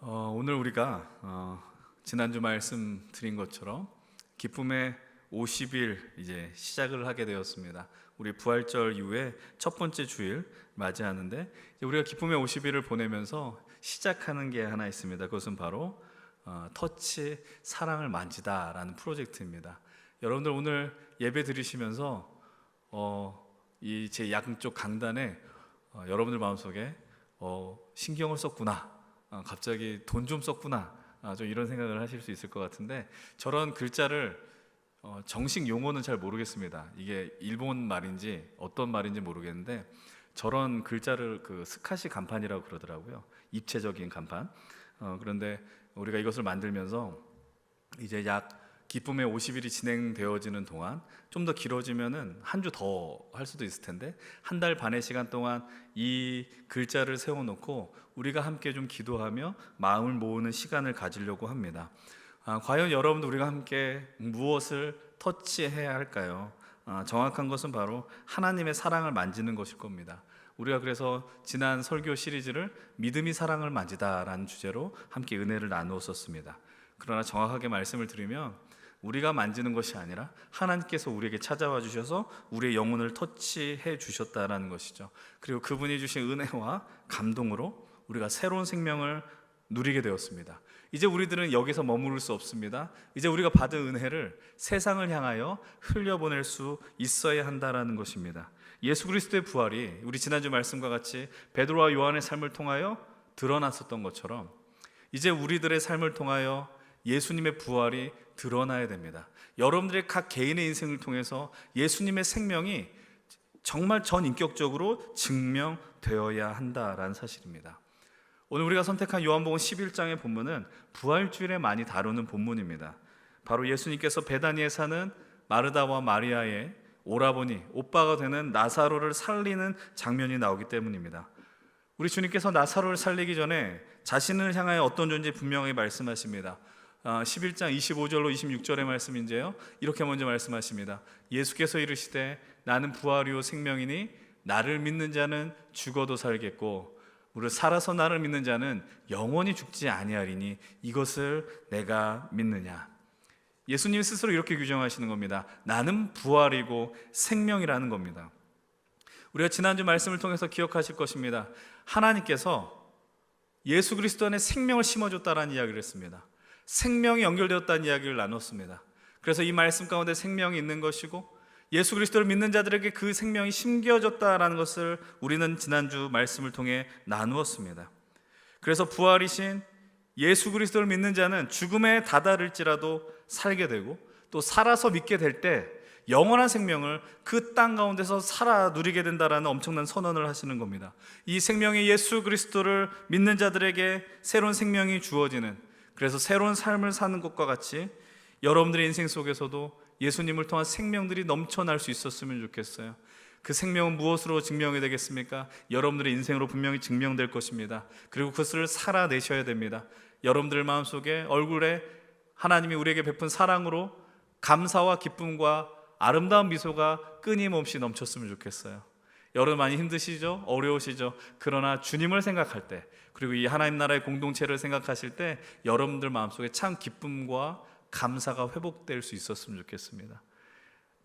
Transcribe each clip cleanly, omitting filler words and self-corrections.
오늘 우리가 지난주 말씀드린 것처럼 기쁨의 50일 이제 시작을 하게 되었습니다. 우리 부활절 이후에 첫 번째 주일 맞이하는데 우리가 기쁨의 50일을 보내면서 시작하는 게 하나 있습니다. 그것은 바로 터치 사랑을 만지다라는 프로젝트입니다. 여러분들 오늘 예배 드리시면서 이 제 양쪽 강단에 여러분들 마음속에 신경을 썼구나, 갑자기 돈 좀 썼구나, 좀 이런 생각을 하실 수 있을 것 같은데, 저런 글자를 정식 용어는 잘 모르겠습니다. 이게 일본 말인지 어떤 말인지 모르겠는데 저런 글자를 그 스카시 간판이라고 그러더라고요. 입체적인 간판. 그런데 우리가 이것을 만들면서 이제 약 기쁨의 50일이 진행되어지는 동안 좀 더 길어지면은 한 주 더 할 수도 있을 텐데 한 달 반의 시간 동안 이 글자를 세워놓고 우리가 함께 좀 기도하며 마음을 모으는 시간을 가지려고 합니다. 과연 여러분도 우리가 함께 무엇을 터치해야 할까요? 정확한 것은 바로 하나님의 사랑을 만지는 것일 겁니다. 우리가 그래서 지난 설교 시리즈를 믿음이 사랑을 만지다라는 주제로 함께 은혜를 나누었었습니다. 그러나 정확하게 말씀을 드리면 우리가 만지는 것이 아니라 하나님께서 우리에게 찾아와 주셔서 우리의 영혼을 터치해 주셨다라는 것이죠. 그리고 그분이 주신 은혜와 감동으로 우리가 새로운 생명을 누리게 되었습니다. 이제 우리들은 여기서 머무를 수 없습니다. 이제 우리가 받은 은혜를 세상을 향하여 흘려보낼 수 있어야 한다라는 것입니다. 예수 그리스도의 부활이 우리 지난주 말씀과 같이 베드로와 요한의 삶을 통하여 드러났었던 것처럼 이제 우리들의 삶을 통하여 예수님의 부활이 드러나야 됩니다. 여러분들의 각 개인의 인생을 통해서 예수님의 생명이 정말 전인격적으로 증명되어야 한다라는 사실입니다. 오늘 우리가 선택한 요한복음 11장의 본문은 부활주일에 많이 다루는 본문입니다. 바로 예수님께서 베다니에 사는 마르다와 마리아의 오라버니, 오빠가 되는 나사로를 살리는 장면이 나오기 때문입니다. 우리 주님께서 나사로를 살리기 전에 자신을 향하여 어떤 존재 분명히 말씀하십니다. 11장 25절로 26절의 말씀인데요, 이렇게 먼저 말씀하십니다. 예수께서 이르시되 나는 부활이요 생명이니 나를 믿는 자는 죽어도 살겠고 무릇 살아서 나를 믿는 자는 영원히 죽지 아니하리니 이것을 내가 믿느냐. 예수님 스스로 이렇게 규정하시는 겁니다. 나는 부활이고 생명이라는 겁니다. 우리가 지난주 말씀을 통해서 기억하실 것입니다. 하나님께서 예수 그리스도 안에 생명을 심어줬다라는 이야기를 했습니다. 생명이 연결되었다는 이야기를 나눴습니다. 그래서 이 말씀 가운데 생명이 있는 것이고 예수 그리스도를 믿는 자들에게 그 생명이 심겨졌다라는 것을 우리는 지난주 말씀을 통해 나누었습니다. 그래서 부활이신 예수 그리스도를 믿는 자는 죽음에 다다를지라도 살게 되고 또 살아서 믿게 될 때 영원한 생명을 그 땅 가운데서 살아 누리게 된다라는 엄청난 선언을 하시는 겁니다. 이 생명의 예수 그리스도를 믿는 자들에게 새로운 생명이 주어지는, 그래서 새로운 삶을 사는 것과 같이 여러분들의 인생 속에서도 예수님을 통한 생명들이 넘쳐날 수 있었으면 좋겠어요. 그 생명은 무엇으로 증명이 되겠습니까? 여러분들의 인생으로 분명히 증명될 것입니다. 그리고 그것을 살아내셔야 됩니다. 여러분들 마음속에 얼굴에 하나님이 우리에게 베푼 사랑으로 감사와 기쁨과 아름다운 미소가 끊임없이 넘쳤으면 좋겠어요. 여러분 많이 힘드시죠? 어려우시죠? 그러나 주님을 생각할 때, 그리고 이 하나님 나라의 공동체를 생각하실 때 여러분들 마음속에 참 기쁨과 감사가 회복될 수 있었으면 좋겠습니다.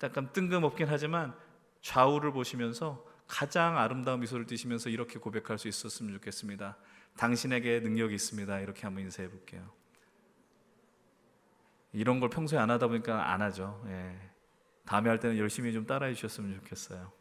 약간 뜬금없긴 하지만 좌우를 보시면서 가장 아름다운 미소를 띠시면서 이렇게 고백할 수 있었으면 좋겠습니다. 당신에게 능력이 있습니다. 이렇게 한번 인사해 볼게요. 이런 걸 평소에 안 하다 보니까 안 하죠. 다음에 할 때는 열심히 좀 따라해 주셨으면 좋겠어요.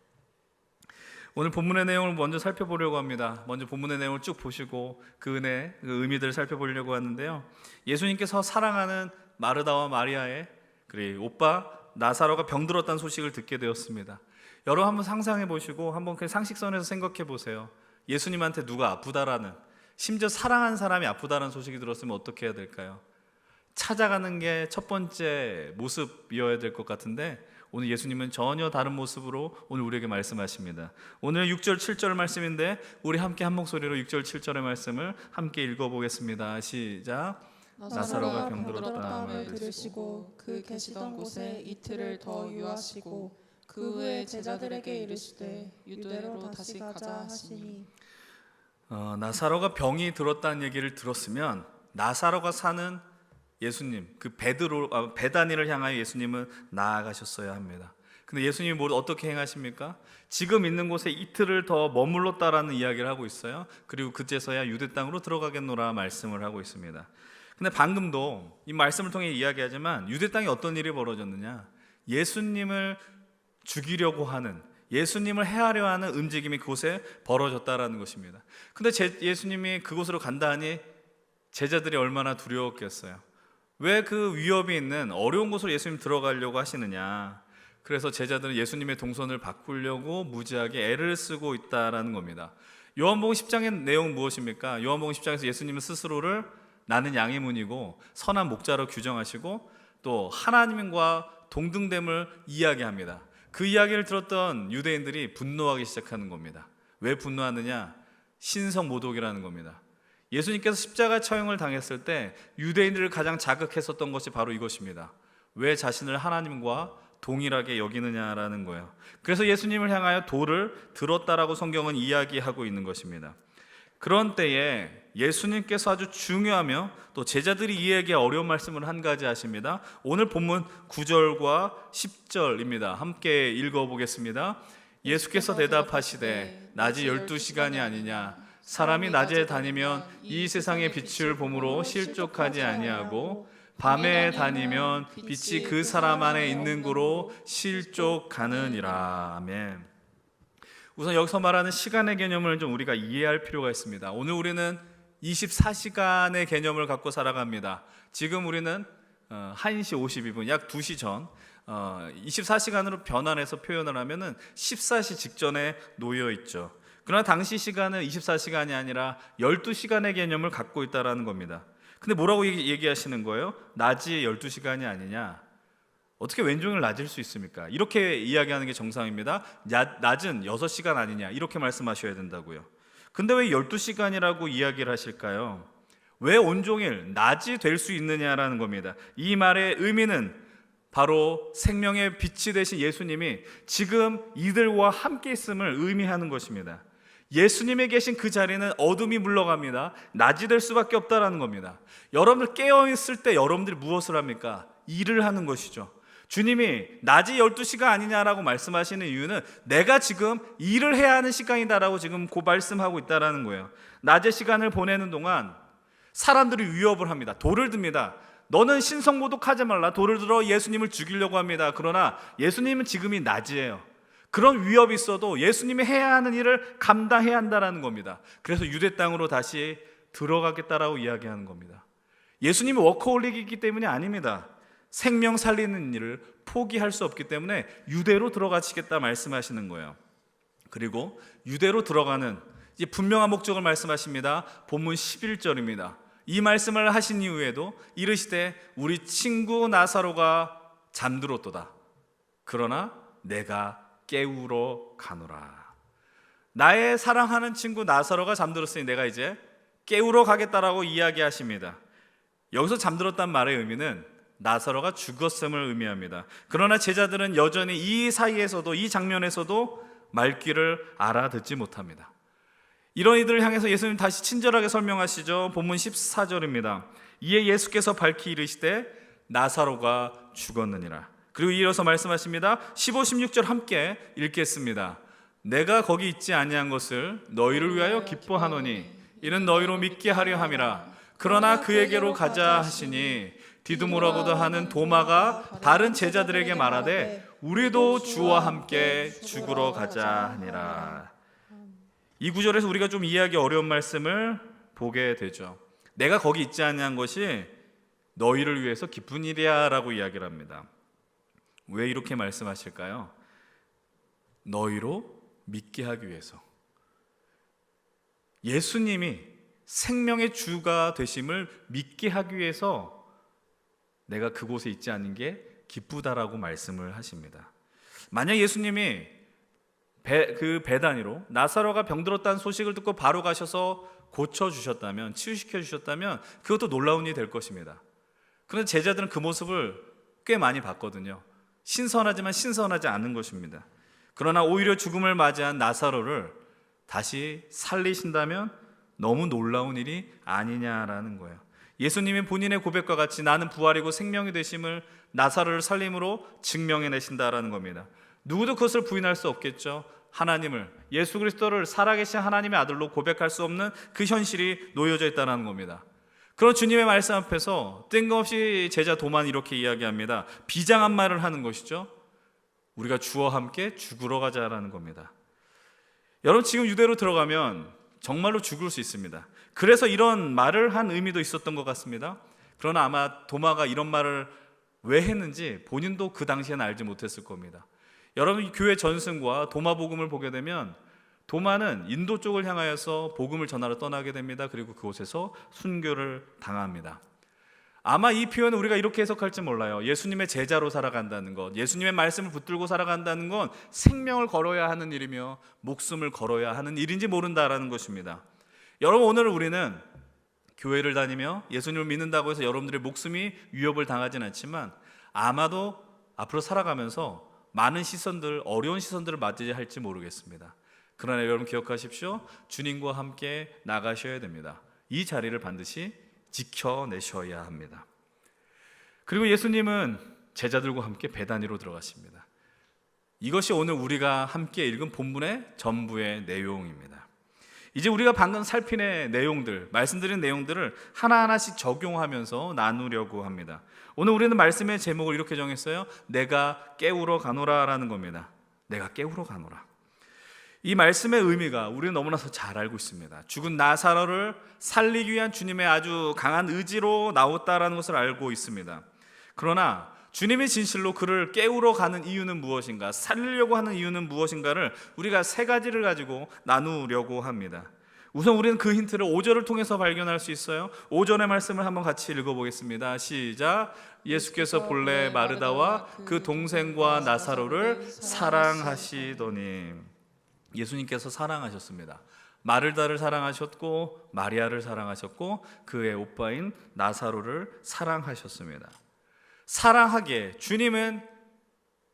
오늘 본문의 내용을 먼저 살펴보려고 합니다. 먼저 본문의 내용을 쭉 보시고 그 은혜, 그 의미들을 살펴보려고 하는데요, 예수님께서 사랑하는 마르다와 마리아의 그리고 오빠 나사로가 병들었다는 소식을 듣게 되었습니다. 여러분 한번 상상해 보시고 한번 그냥 상식선에서 생각해 보세요. 예수님한테 누가 아프다라는, 심지어 사랑하는 사람이 아프다라는 소식이 들었으면 어떻게 해야 될까요? 찾아가는 게 첫 번째 모습이어야 될 것 같은데 오늘 예수님은 전혀 다른 모습으로 오늘 우리에게 말씀하십니다. 오늘 6절 7절 말씀인데 우리 함께 한 목소리로 6절 7절의 말씀을 함께 읽어보겠습니다. 시작. 나사로가 병들었다함을 들으시고 그 계시던 곳에 이틀을 더 유하시고 그 후에 제자들에게 이르시되 유대로 다시 가자 하시니. 나사로가 병이 들었다는 얘기를 들었으면 나사로가 사는 예수님, 그 베다니를 향하여 예수님은 나아가셨어야 합니다. 근데 예수님이 어떻게 행하십니까? 지금 있는 곳에 이틀을 더 머물렀다라는 이야기를 하고 있어요. 그리고 그제서야 유대 땅으로 들어가겠노라 말씀을 하고 있습니다. 근데 방금도 이 말씀을 통해 이야기하지만 유대 땅에 어떤 일이 벌어졌느냐? 예수님을 죽이려고 하는, 예수님을 해하려 하는 움직임이 그곳에 벌어졌다라는 것입니다. 근데 예수님이 그곳으로 간다 하니 제자들이 얼마나 두려웠겠어요. 왜 그 위협이 있는 어려운 곳으로 예수님 들어가려고 하시느냐? 그래서 제자들은 예수님의 동선을 바꾸려고 무지하게 애를 쓰고 있다라는 겁니다. 요한복음 10장의 내용은 무엇입니까? 요한복음 10장에서 예수님은 스스로를 나는 양의 문이고 선한 목자로 규정하시고 또 하나님과 동등됨을 이야기합니다. 그 이야기를 들었던 유대인들이 분노하기 시작하는 겁니다. 왜 분노하느냐? 신성모독이라는 겁니다. 예수님께서 십자가 처형을 당했을 때 유대인들을 가장 자극했었던 것이 바로 이것입니다. 왜 자신을 하나님과 동일하게 여기느냐라는 거예요. 그래서 예수님을 향하여 돌을 들었다라고 성경은 이야기하고 있는 것입니다. 그런 때에 예수님께서 아주 중요하며 또 제자들이 이해하기 어려운 말씀을 한 가지 하십니다. 오늘 본문 9절과 10절입니다. 함께 읽어보겠습니다. 예수께서 대답하시되 낮이 12시간이 아니냐? 사람이 낮에 다니면 이 세상의 빛을 보므로 실족하지 아니하고 밤에 다니면 빛이 그 사람 안에 있는 고로 실족하느니라. 아멘. 우선 여기서 말하는 시간의 개념을 좀 우리가 이해할 필요가 있습니다. 오늘 우리는 24시간의 개념을 갖고 살아갑니다. 지금 우리는 1시 52분, 약 2시 전 24시간으로 변환해서 표현을 하면은 14시 직전에 놓여 있죠. 그러나 당시 시간은 24시간이 아니라 12시간의 개념을 갖고 있다라는 겁니다. 근데 뭐라고 얘기하시는 거예요? 낮이 12시간이 아니냐? 어떻게 왼종일 낮일 수 있습니까? 이렇게 이야기하는 게 정상입니다. 낮은 6시간 아니냐? 이렇게 말씀하셔야 된다고요. 근데 왜 12시간이라고 이야기를 하실까요? 왜 온종일 낮이 될 수 있느냐라는 겁니다. 이 말의 의미는 바로 생명의 빛이 되신 예수님이 지금 이들과 함께 있음을 의미하는 것입니다. 예수님이 계신 그 자리는 어둠이 물러갑니다. 낮이 될 수밖에 없다라는 겁니다. 여러분들 깨어있을 때 여러분들이 무엇을 합니까? 일을 하는 것이죠. 주님이 낮이 12시가 아니냐라고 말씀하시는 이유는 내가 지금 일을 해야 하는 시간이다라고 지금 그 말씀하고 있다라는 거예요. 낮의 시간을 보내는 동안 사람들이 위협을 합니다. 돌을 듭니다. 너는 신성모독하지 말라. 돌을 들어 예수님을 죽이려고 합니다. 그러나 예수님은 지금이 낮이에요. 그런 위협이 있어도 예수님이 해야 하는 일을 감당해야 한다는 겁니다. 그래서 유대 땅으로 다시 들어가겠다라고 이야기하는 겁니다. 예수님이 워커홀릭이기 때문이 아닙니다. 생명 살리는 일을 포기할 수 없기 때문에 유대로 들어가시겠다 말씀하시는 거예요. 그리고 유대로 들어가는 이제 분명한 목적을 말씀하십니다. 본문 11절입니다. 이 말씀을 하신 이후에도 이르시되 우리 친구 나사로가 잠들었도다. 그러나 내가 깨우러 가노라. 나의 사랑하는 친구 나사로가 잠들었으니 내가 이제 깨우러 가겠다라고 이야기하십니다. 여기서 잠들었단 말의 의미는 나사로가 죽었음을 의미합니다. 그러나 제자들은 여전히 이 사이에서도, 이 장면에서도 말귀를 알아듣지 못합니다. 이런 이들을 향해서 예수님 다시 친절하게 설명하시죠. 본문 14절입니다. 이에 예수께서 밝히 이르시되 나사로가 죽었느니라. 그리고 이어서 말씀하십니다. 15, 16절 함께 읽겠습니다. 내가 거기 있지 아니한 것을 너희를 위하여 기뻐하노니 이는 너희로 믿게 하려 함이라. 그러나 그에게로 가자 하시니 디두모라고도 하는 도마가 다른 제자들에게 말하되 우리도 주와 함께 죽으러 가자 하니라. 이 구절에서 우리가 좀 이해하기 어려운 말씀을 보게 되죠. 내가 거기 있지 아니한 것이 너희를 위해서 기쁜 일이야 라고 이야기를 합니다. 왜 이렇게 말씀하실까요? 너희로 믿게 하기 위해서. 예수님이 생명의 주가 되심을 믿게 하기 위해서 내가 그곳에 있지 않은 게 기쁘다라고 말씀을 하십니다. 만약 예수님이 베다니로 나사로가 병들었다는 소식을 듣고 바로 가셔서 고쳐주셨다면, 치유시켜 주셨다면 그것도 놀라운 일이 될 것입니다. 그런데 제자들은 그 모습을 꽤 많이 봤거든요. 신선하지만 신선하지 않은 것입니다. 그러나 오히려 죽음을 맞이한 나사로를 다시 살리신다면 너무 놀라운 일이 아니냐라는 거예요. 예수님이 본인의 고백과 같이 나는 부활이고 생명이 되심을 나사로를 살림으로 증명해내신다라는 겁니다. 누구도 그것을 부인할 수 없겠죠. 하나님을, 예수 그리스도를 살아계신 하나님의 아들로 고백할 수 없는 그 현실이 놓여져 있다는 겁니다. 그런 주님의 말씀 앞에서 뜬금없이 제자 도마는 이렇게 이야기합니다. 비장한 말을 하는 것이죠. 우리가 주와 함께 죽으러 가자라는 겁니다. 여러분, 지금 유대로 들어가면 정말로 죽을 수 있습니다. 그래서 이런 말을 한 의미도 있었던 것 같습니다. 그러나 아마 도마가 이런 말을 왜 했는지 본인도 그 당시에는 알지 못했을 겁니다. 여러분, 교회 전승과 도마 복음을 보게 되면 도마는 인도 쪽을 향하여서 복음을 전하러 떠나게 됩니다. 그리고 그곳에서 순교를 당합니다. 아마 이 표현은 우리가 이렇게 해석할지 몰라요. 예수님의 제자로 살아간다는 것, 예수님의 말씀을 붙들고 살아간다는 건 생명을 걸어야 하는 일이며 목숨을 걸어야 하는 일인지 모른다라는 것입니다. 여러분, 오늘 우리는 교회를 다니며 예수님을 믿는다고 해서 여러분들의 목숨이 위협을 당하지는 않지만 아마도 앞으로 살아가면서 많은 시선들, 어려운 시선들을 맞이해야 할지 모르겠습니다. 그러나 여러분 기억하십시오. 주님과 함께 나가셔야 됩니다. 이 자리를 반드시 지켜내셔야 합니다. 그리고 예수님은 제자들과 함께 베다니로 들어가십니다. 이것이 오늘 우리가 함께 읽은 본문의 전부의 내용입니다. 이제 우리가 방금 살핀의 내용들, 말씀드린 내용들을 하나하나씩 적용하면서 나누려고 합니다. 오늘 우리는 말씀의 제목을 이렇게 정했어요. 내가 깨우러 가노라라는 겁니다. 내가 깨우러 가노라. 이 말씀의 의미가 우리는 너무나도 잘 알고 있습니다. 죽은 나사로를 살리기 위한 주님의 아주 강한 의지로 나왔다라는 것을 알고 있습니다. 그러나 주님이 진실로 그를 깨우러 가는 이유는 무엇인가, 살리려고 하는 이유는 무엇인가를 우리가 세 가지를 가지고 나누려고 합니다. 우선 우리는 그 힌트를 5절을 통해서 발견할 수 있어요. 5절의 말씀을 한번 같이 읽어보겠습니다. 시작. 예수께서 본래 마르다와 그 동생과 나사로를 사랑하시더니. 예수님께서 사랑하셨습니다. 마르다를 사랑하셨고 마리아를 사랑하셨고 그의 오빠인 나사로를 사랑하셨습니다. 사랑하기에 주님은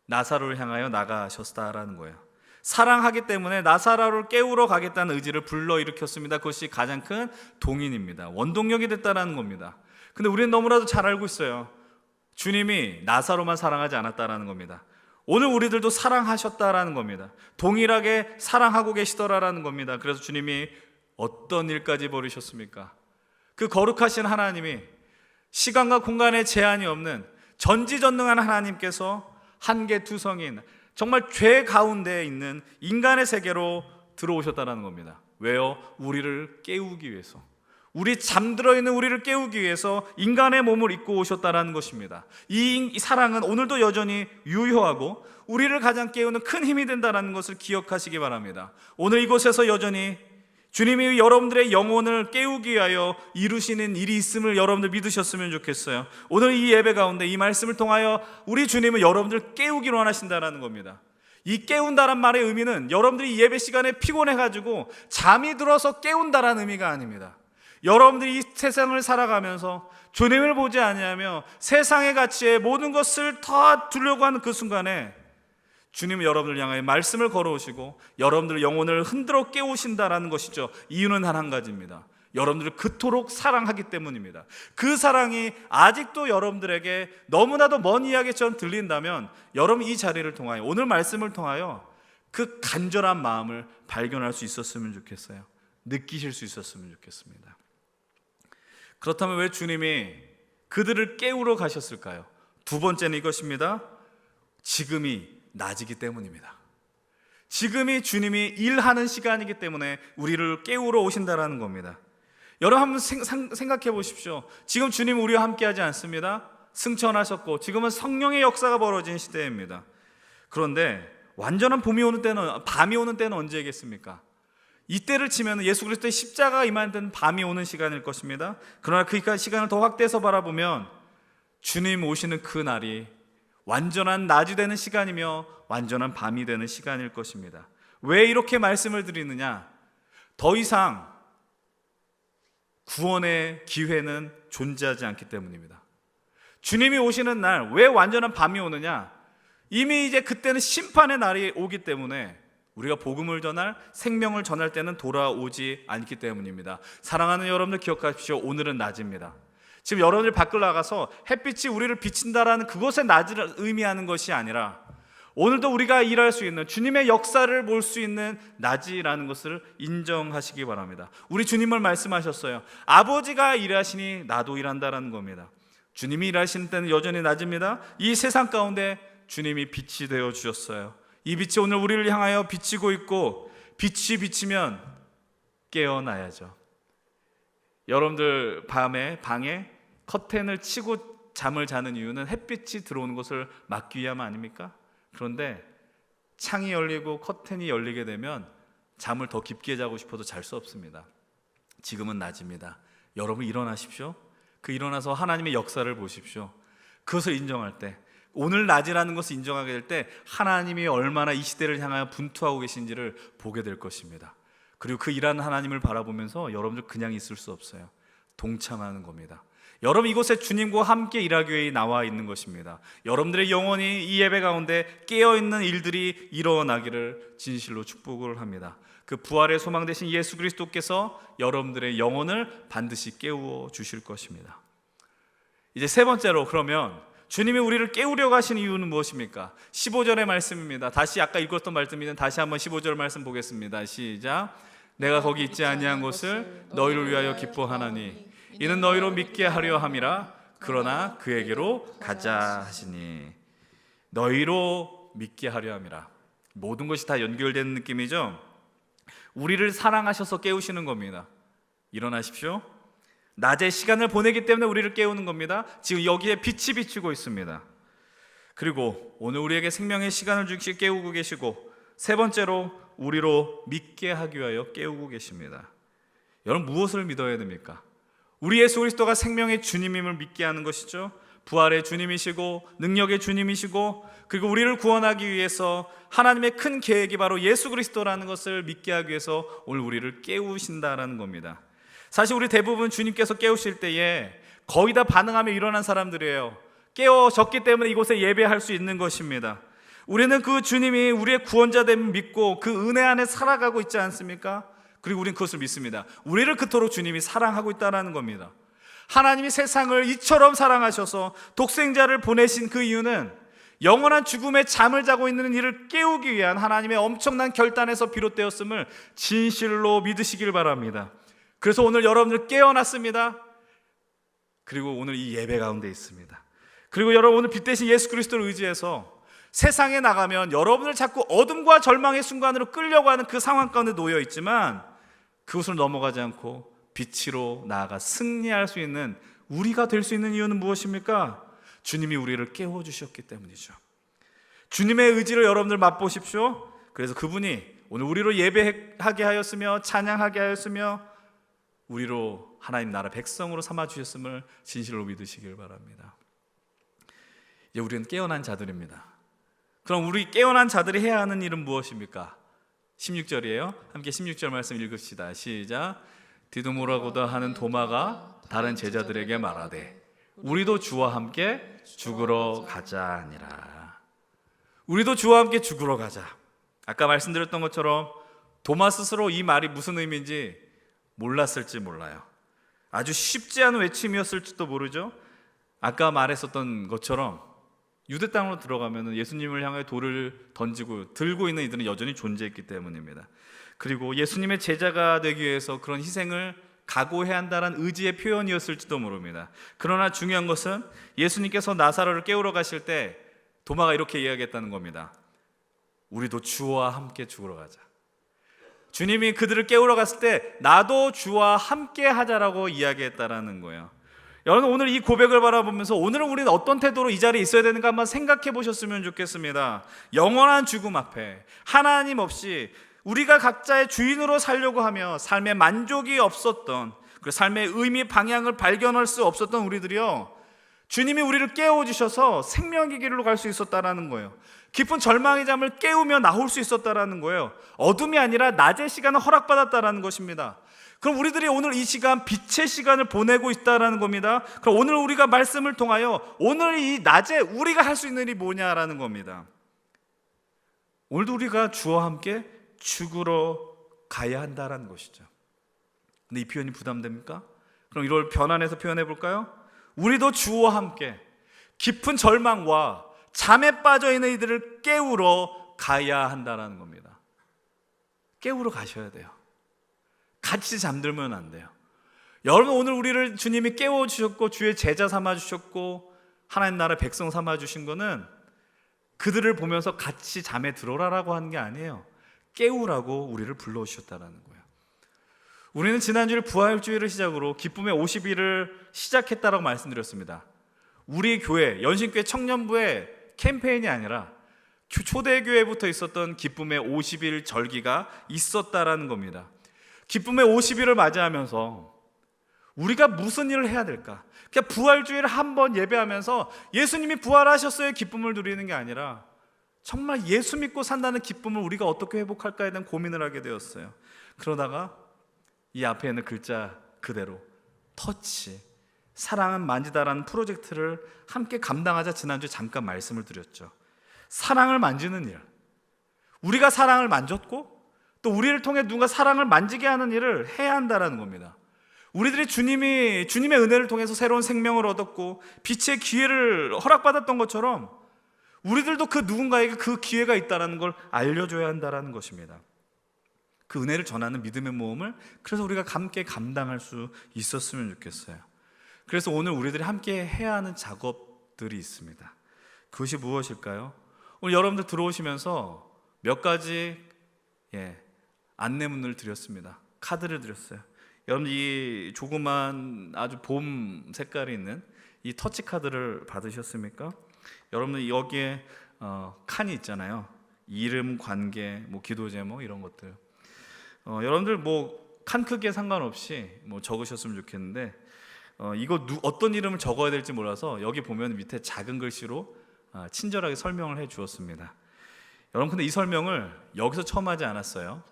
나사로를 향하여 나가셨다라는 거예요. 사랑하기 때문에 나사로를 깨우러 가겠다는 의지를 불러일으켰습니다. 그것이 가장 큰 동인입니다. 원동력이 됐다는 겁니다. 근데 우리는 너무나도 잘 알고 있어요. 주님이 나사로만 사랑하지 않았다는 겁니다. 오늘 우리들도 사랑하셨다라는 겁니다. 동일하게 사랑하고 계시더라라는 겁니다. 그래서 주님이 어떤 일까지 벌이셨습니까? 그 거룩하신 하나님이 시간과 공간에 제한이 없는 전지전능한 하나님께서 한계 투성인 정말 죄 가운데 있는 인간의 세계로 들어오셨다는 겁니다. 왜요? 우리를 깨우기 위해서, 우리 잠들어 있는 우리를 깨우기 위해서 인간의 몸을 입고 오셨다는 것입니다. 이 사랑은 오늘도 여전히 유효하고 우리를 가장 깨우는 큰 힘이 된다는 것을 기억하시기 바랍니다. 오늘 이곳에서 여전히 주님이 여러분들의 영혼을 깨우기 위하여 이루시는 일이 있음을 여러분들 믿으셨으면 좋겠어요. 오늘 이 예배 가운데 이 말씀을 통하여 우리 주님은 여러분들을 깨우기로 원하신다는 겁니다. 이 깨운다란 말의 의미는 여러분들이 예배 시간에 피곤해가지고 잠이 들어서 깨운다라는 의미가 아닙니다. 여러분들이 이 세상을 살아가면서 주님을 보지 아니하며 세상의 가치에 모든 것을 다 두려고 하는 그 순간에 주님은 여러분을 향하여 말씀을 걸어오시고 여러분들의 영혼을 흔들어 깨우신다라는 것이죠. 이유는 단 한 가지입니다. 여러분들을 그토록 사랑하기 때문입니다. 그 사랑이 아직도 여러분들에게 너무나도 먼 이야기처럼 들린다면 여러분 이 자리를 통하여, 오늘 말씀을 통하여 그 간절한 마음을 발견할 수 있었으면 좋겠어요. 느끼실 수 있었으면 좋겠습니다. 그렇다면 왜 주님이 그들을 깨우러 가셨을까요? 두 번째는 이것입니다. 지금이 낮이기 때문입니다. 지금이 주님이 일하는 시간이기 때문에 우리를 깨우러 오신다라는 겁니다. 여러분 한번 생각해 보십시오. 지금 주님 우리와 함께 하지 않습니다. 승천하셨고 지금은 성령의 역사가 벌어진 시대입니다. 그런데 완전한 밤이 오는 때는 언제겠습니까? 이때를 치면 예수 그리스도의 십자가가 임하는 때는 밤이 오는 시간일 것입니다. 그러나 그 시간을 더 확대해서 바라보면 주님 오시는 그 날이 완전한 낮이 되는 시간이며 완전한 밤이 되는 시간일 것입니다. 왜 이렇게 말씀을 드리느냐? 더 이상 구원의 기회는 존재하지 않기 때문입니다. 주님이 오시는 날 왜 완전한 밤이 오느냐? 이미 이제 그때는 심판의 날이 오기 때문에 우리가 복음을 전할, 생명을 전할 때는 돌아오지 않기 때문입니다. 사랑하는 여러분들 기억하십시오. 오늘은 낮입니다. 지금 여러분들 밖을 나가서 햇빛이 우리를 비친다라는 그것의 낮을 의미하는 것이 아니라 오늘도 우리가 일할 수 있는 주님의 역사를 볼 수 있는 낮이라는 것을 인정하시기 바랍니다. 우리 주님을 말씀하셨어요. 아버지가 일하시니 나도 일한다라는 겁니다. 주님이 일하시는 때는 여전히 낮입니다. 이 세상 가운데 주님이 빛이 되어 주셨어요. 이 빛이 오늘 우리를 향하여 비치고 있고, 빛이 비치면 깨어나야죠. 여러분들 밤에 방에 커튼을 치고 잠을 자는 이유는 햇빛이 들어오는 것을 막기 위함 아닙니까? 그런데 창이 열리고 커튼이 열리게 되면 잠을 더 깊게 자고 싶어도 잘 수 없습니다. 지금은 낮입니다. 여러분 일어나십시오. 그 일어나서 하나님의 역사를 보십시오. 그것을 인정할 때, 오늘 낮이라는 것을 인정하게 될 때 하나님이 얼마나 이 시대를 향하여 분투하고 계신지를 보게 될 것입니다. 그리고 그 일하는 하나님을 바라보면서 여러분들 그냥 있을 수 없어요. 동참하는 겁니다. 여러분 이곳에 주님과 함께 일하기 위해 나와 있는 것입니다. 여러분들의 영혼이 이 예배 가운데 깨어있는 일들이 일어나기를 진실로 축복을 합니다. 그 부활의 소망 되신 예수 그리스도께서 여러분들의 영혼을 반드시 깨우어 주실 것입니다. 이제 세 번째로, 그러면 주님이 우리를 깨우려고 하시는 이유는 무엇입니까? 15절의 말씀입니다. 다시 아까 읽었던 말씀이든 다시 한번 15절 말씀 보겠습니다. 시작. 내가 거기 있지 아니한 것을 너희를 위하여 기뻐하나니 이는 너희로 믿게 하려 함이라. 그러나 그에게로 가자 하시니. 너희로 믿게 하려 함이라. 모든 것이 다 연결되는 느낌이죠. 우리를 사랑하셔서 깨우시는 겁니다. 일어나십시오. 낮에 시간을 보내기 때문에 우리를 깨우는 겁니다. 지금 여기에 빛이 비추고 있습니다. 그리고 오늘 우리에게 생명의 시간을 주시 깨우고 계시고, 세 번째로 우리로 믿게 하기 위하여 깨우고 계십니다. 여러분 무엇을 믿어야 됩니까? 우리 예수 그리스도가 생명의 주님임을 믿게 하는 것이죠. 부활의 주님이시고 능력의 주님이시고, 그리고 우리를 구원하기 위해서 하나님의 큰 계획이 바로 예수 그리스도라는 것을 믿게 하기 위해서 오늘 우리를 깨우신다라는 겁니다. 사실 우리 대부분 주님께서 깨우실 때에 거의 다 반응하며 일어난 사람들이에요. 깨워졌기 때문에 이곳에 예배할 수 있는 것입니다. 우리는 그 주님이 우리의 구원자됨을 믿고 그 은혜 안에 살아가고 있지 않습니까? 그리고 우리는 그것을 믿습니다. 우리를 그토록 주님이 사랑하고 있다는 겁니다. 하나님이 세상을 이처럼 사랑하셔서 독생자를 보내신 그 이유는 영원한 죽음의 잠을 자고 있는 이를 깨우기 위한 하나님의 엄청난 결단에서 비롯되었음을 진실로 믿으시길 바랍니다. 그래서 오늘 여러분들 깨어났습니다. 그리고 오늘 이 예배 가운데 있습니다. 그리고 여러분 오늘 빛 대신 예수 그리스도를 의지해서 세상에 나가면 여러분을 자꾸 어둠과 절망의 순간으로 끌려고 하는 그 상황 가운데 놓여 있지만, 그것을 넘어가지 않고 빛으로 나아가 승리할 수 있는 우리가 될 수 있는 이유는 무엇입니까? 주님이 우리를 깨워주셨기 때문이죠. 주님의 의지를 여러분들 맛보십시오. 그래서 그분이 오늘 우리로 예배하게 하였으며 찬양하게 하였으며 우리로 하나님 나라 백성으로 삼아주셨음을 진실로 믿으시길 바랍니다. 이제 우리는 깨어난 자들입니다. 그럼 우리 깨어난 자들이 해야 하는 일은 무엇입니까? 16절이에요. 함께 16절 말씀 읽읍시다. 시작. 디두모라고도 하는 도마가 다른 제자들에게 말하되 우리도 주와 함께 죽으러 가자 하니라. 우리도 주와 함께 죽으러 가자. 아까 말씀드렸던 것처럼 도마 스스로 이 말이 무슨 의미인지 몰랐을지 몰라요. 아주 쉽지 않은 외침이었을지도 모르죠. 아까 말했었던 것처럼 유대 땅으로 들어가면 예수님을 향해 돌을 던지고 들고 있는 이들은 여전히 존재했기 때문입니다. 그리고 예수님의 제자가 되기 위해서 그런 희생을 각오해야 한다는 의지의 표현이었을지도 모릅니다. 그러나 중요한 것은 예수님께서 나사로를 깨우러 가실 때 도마가 이렇게 이야기했다는 겁니다. 우리도 주와 함께 죽으러 가자. 주님이 그들을 깨우러 갔을 때 나도 주와 함께 하자라고 이야기했다라는 거예요. 여러분 오늘 이 고백을 바라보면서 오늘은 우리는 어떤 태도로 이 자리에 있어야 되는가 한번 생각해 보셨으면 좋겠습니다. 영원한 죽음 앞에 하나님 없이 우리가 각자의 주인으로 살려고 하며 삶의 만족이 없었던, 그 삶의 의미 방향을 발견할 수 없었던 우리들이요, 주님이 우리를 깨워주셔서 생명의 길로 갈 수 있었다라는 거예요. 깊은 절망의 잠을 깨우며 나올 수 있었다라는 거예요. 어둠이 아니라 낮의 시간을 허락받았다라는 것입니다. 그럼 우리들이 오늘 이 시간 빛의 시간을 보내고 있다라는 겁니다. 그럼 오늘 우리가 말씀을 통하여 오늘 이 낮에 우리가 할 수 있는 일이 뭐냐라는 겁니다. 오늘도 우리가 주와 함께 죽으러 가야 한다라는 것이죠. 근데 이 표현이 부담됩니까? 그럼 이걸 변환해서 표현해 볼까요? 우리도 주와 함께 깊은 절망과 잠에 빠져 있는 이들을 깨우러 가야 한다는 겁니다. 깨우러 가셔야 돼요. 같이 잠들면 안 돼요. 여러분, 오늘 우리를 주님이 깨워주셨고 주의 제자 삼아주셨고 하나님 나라 백성 삼아주신 거는 그들을 보면서 같이 잠에 들어라라고 하는 게 아니에요. 깨우라고 우리를 불러주셨다는 거예요. 우리는 지난주에 부활주의를 시작으로 기쁨의 50일을 시작했다라고 말씀드렸습니다. 우리 교회, 연신교회 청년부의 캠페인이 아니라 초대교회부터 있었던 기쁨의 50일 절기가 있었다라는 겁니다. 기쁨의 50일을 맞이하면서 우리가 무슨 일을 해야 될까? 그냥 부활주의를 한번 예배하면서 예수님이 부활하셨어요 기쁨을 누리는 게 아니라 정말 예수 믿고 산다는 기쁨을 우리가 어떻게 회복할까에 대한 고민을 하게 되었어요. 그러다가 이 앞에 있는 글자 그대로 터치, 사랑은 만지다라는 프로젝트를 함께 감당하자 지난주에 잠깐 말씀을 드렸죠. 사랑을 만지는 일, 우리가 사랑을 만졌고 또 우리를 통해 누군가 사랑을 만지게 하는 일을 해야 한다는 겁니다. 우리들이 주님의 은혜를 통해서 새로운 생명을 얻었고 빛의 기회를 허락받았던 것처럼 우리들도 그 누군가에게 그 기회가 있다는 걸 알려줘야 한다는 것입니다. 그 은혜를 전하는 믿음의 모험을 그래서 우리가 함께 감당할 수 있었으면 좋겠어요. 그래서 오늘 우리들이 함께 해야 하는 작업들이 있습니다. 그것이 무엇일까요? 오늘 여러분들 들어오시면서 몇 가지 안내문을 드렸습니다. 카드를 드렸어요. 여러분 이 조그만 아주 봄 색깔이 있는 이 터치 카드를 받으셨습니까? 여러분 여기에 칸이 있잖아요. 이름, 관계, 기도 제목 이런 것들. 여러분들 칸 크기에 상관없이 적으셨으면 좋겠는데 이거 어떤 이름을 적어야 될지 몰라서 여기 보면 밑에 작은 글씨로 친절하게 설명을 해 주었습니다. 여러분 근데 이 설명을 여기서 처음 하지 않았어요.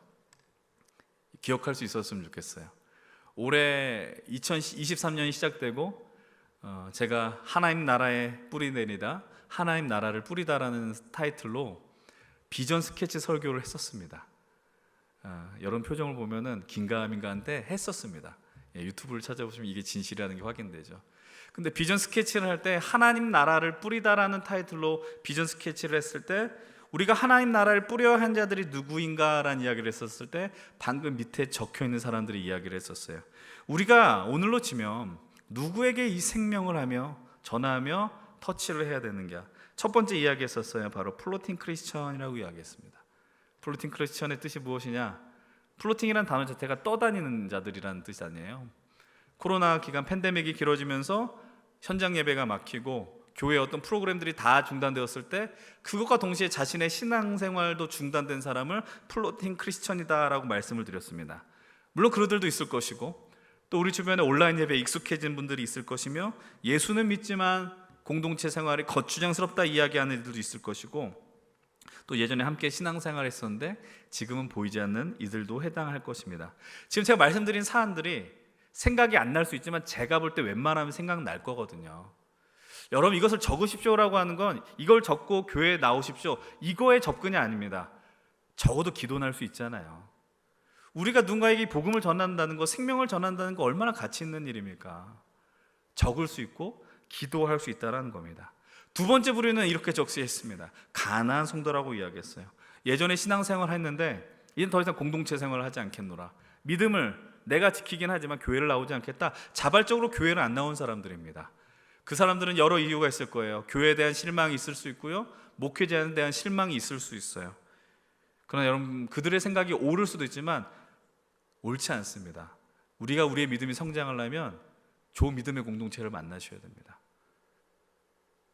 기억할 수 있었으면 좋겠어요. 올해 2023년이 시작되고 제가 하나님 나라에 뿌리 내리다, 하나님 나라를 뿌리다라는 타이틀로 비전 스케치 설교를 했었습니다. 여러분 표정을 보면은 긴가민가한데 했었습니다. 유튜브를 찾아보시면 이게 진실이라는 게 확인되죠. 근데 비전 스케치를 할 때 하나님 나라를 뿌리다라는 타이틀로 비전 스케치를 했을 때 우리가 하나님 나라를 뿌려야 한 자들이 누구인가라는 이야기를 했었을 때 방금 밑에 적혀있는 사람들이 이야기를 했었어요. 우리가 오늘로 치면 누구에게 이 생명을 하며 전하며 터치를 해야 되는가? 첫 번째 이야기했었어요. 바로 플로팅 크리스천이라고 이야기했습니다. 플로팅 크리스천의 뜻이 무엇이냐? 플로팅이라는 단어 자체가 떠다니는 자들이라는 뜻이 아니에요. 코로나 기간 팬데믹이 길어지면서 현장 예배가 막히고 교회 어떤 프로그램들이 다 중단되었을 때 그것과 동시에 자신의 신앙생활도 중단된 사람을 플로팅 크리스천이다라고 말씀을 드렸습니다. 물론 그들도 있을 것이고 또 우리 주변에 온라인 예배에 익숙해진 분들이 있을 것이며 예수는 믿지만 공동체 생활이 거추장스럽다 이야기하는 이들도 있을 것이고 또 예전에 함께 신앙생활을 했었는데 지금은 보이지 않는 이들도 해당할 것입니다. 지금 제가 말씀드린 사안들이 생각이 안 날 수 있지만 제가 볼 때 웬만하면 생각날 거거든요. 여러분 이것을 적으십시오라고 하는 건 이걸 적고 교회에 나오십시오 이거의 접근이 아닙니다. 적어도 기도날 수 있잖아요. 우리가 누군가에게 복음을 전한다는 거, 생명을 전한다는 거 얼마나 가치 있는 일입니까? 적을 수 있고 기도할 수 있다는 겁니다. 두 번째 부류는 이렇게 적시했습니다. 가난한 성도라고 이야기했어요. 예전에 신앙생활을 했는데 이젠 더 이상 공동체 생활을 하지 않겠노라. 믿음을 내가 지키긴 하지만 교회를 나오지 않겠다. 자발적으로 교회를 안 나온 사람들입니다. 그 사람들은 여러 이유가 있을 거예요. 교회에 대한 실망이 있을 수 있고요. 목회자에 대한 실망이 있을 수 있어요. 그러나 여러분 그들의 생각이 옳을 수도 있지만 옳지 않습니다. 우리가 우리의 믿음이 성장하려면 좋은 믿음의 공동체를 만나셔야 됩니다.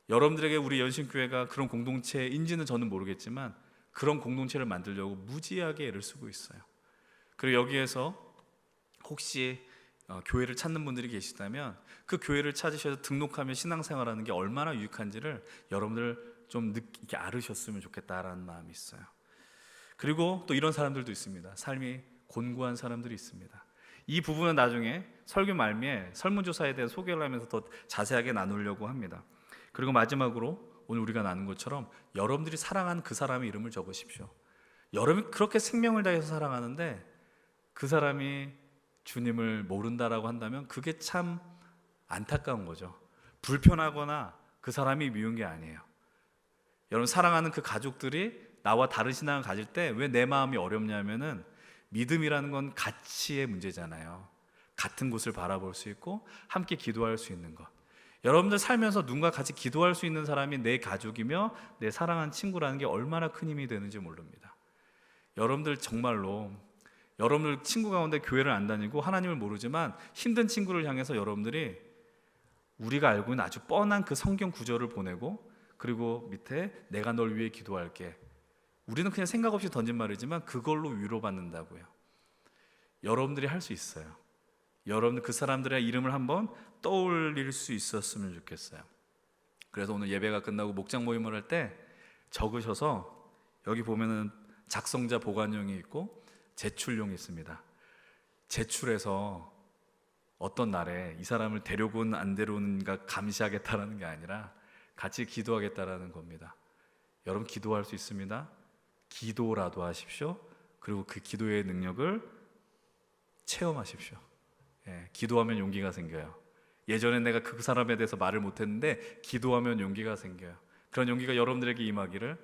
여러분들에게 우리 연신교회가 그런 공동체인지는 저는 모르겠지만 그런 공동체를 만들려고 무지하게 애를 쓰고 있어요. 그리고 여기에서 혹시 교회를 찾는 분들이 계시다면 그 교회를 찾으셔서 등록하며 신앙생활하는 게 얼마나 유익한지를 여러분들 좀 이렇게 알으셨으면 좋겠다라는 마음이 있어요. 그리고 또 이런 사람들도 있습니다. 삶이 곤고한 사람들이 있습니다. 이 부분은 나중에 설교 말미에 설문조사에 대한 소개를 하면서 더 자세하게 나누려고 합니다. 그리고 마지막으로 오늘 우리가 나눈 것처럼 여러분들이 사랑하는 그 사람의 이름을 적으십시오. 여러분이 그렇게 생명을 다해서 사랑하는데 그 사람이 주님을 모른다라고 한다면 그게 참 안타까운 거죠. 불편하거나 그 사람이 미운 게 아니에요. 여러분, 사랑하는 그 가족들이 나와 다른 신앙을 가질 때 왜 내 마음이 어렵냐면은 믿음이라는 건 가치의 문제잖아요. 같은 곳을 바라볼 수 있고 함께 기도할 수 있는 것. 여러분들 살면서 누군가 같이 기도할 수 있는 사람이 내 가족이며 내 사랑하는 친구라는 게 얼마나 큰 힘이 되는지 모릅니다. 여러분들 정말로 여러분들 친구 가운데 교회를 안 다니고 하나님을 모르지만 힘든 친구를 향해서 여러분들이 우리가 알고 있는 아주 뻔한 그 성경 구절을 보내고 그리고 밑에 내가 널 위해 기도할게. 우리는 그냥 생각 없이 던진 말이지만 그걸로 위로받는다고요. 여러분들이 할 수 있어요. 여러분들 그 사람들의 이름을 한번 떠올릴 수 있었으면 좋겠어요. 그래서 오늘 예배가 끝나고 목장 모임을 할 때 적으셔서 여기 보면은 작성자 보관용이 있고 제출용이 있습니다. 제출해서 어떤 날에 이 사람을 데려오건 안 데려오는가 감시하겠다라는 게 아니라 같이 기도하겠다라는 겁니다. 여러분 기도할 수 있습니다. 기도라도 하십시오. 그리고 그 기도의 능력을 체험하십시오. 기도하면 용기가 생겨요. 예전에 내가 그 사람에 대해서 말을 못했는데 기도하면 용기가 생겨요. 그런 용기가 여러분들에게 임하기를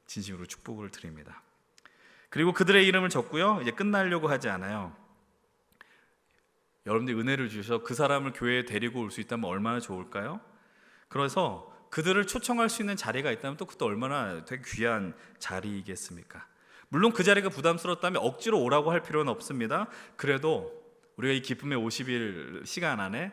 진심으로 축복을 드립니다. 그리고 그들의 이름을 적고요, 이제 끝나려고 하지 않아요. 여러분들이 은혜를 주셔서 그 사람을 교회에 데리고 올 수 있다면 얼마나 좋을까요? 그래서 그들을 초청할 수 있는 자리가 있다면 또 그것도 얼마나 되게 귀한 자리이겠습니까? 물론 그 자리가 부담스럽다면 억지로 오라고 할 필요는 없습니다. 그래도 우리가 이 기쁨의 50일 시간 안에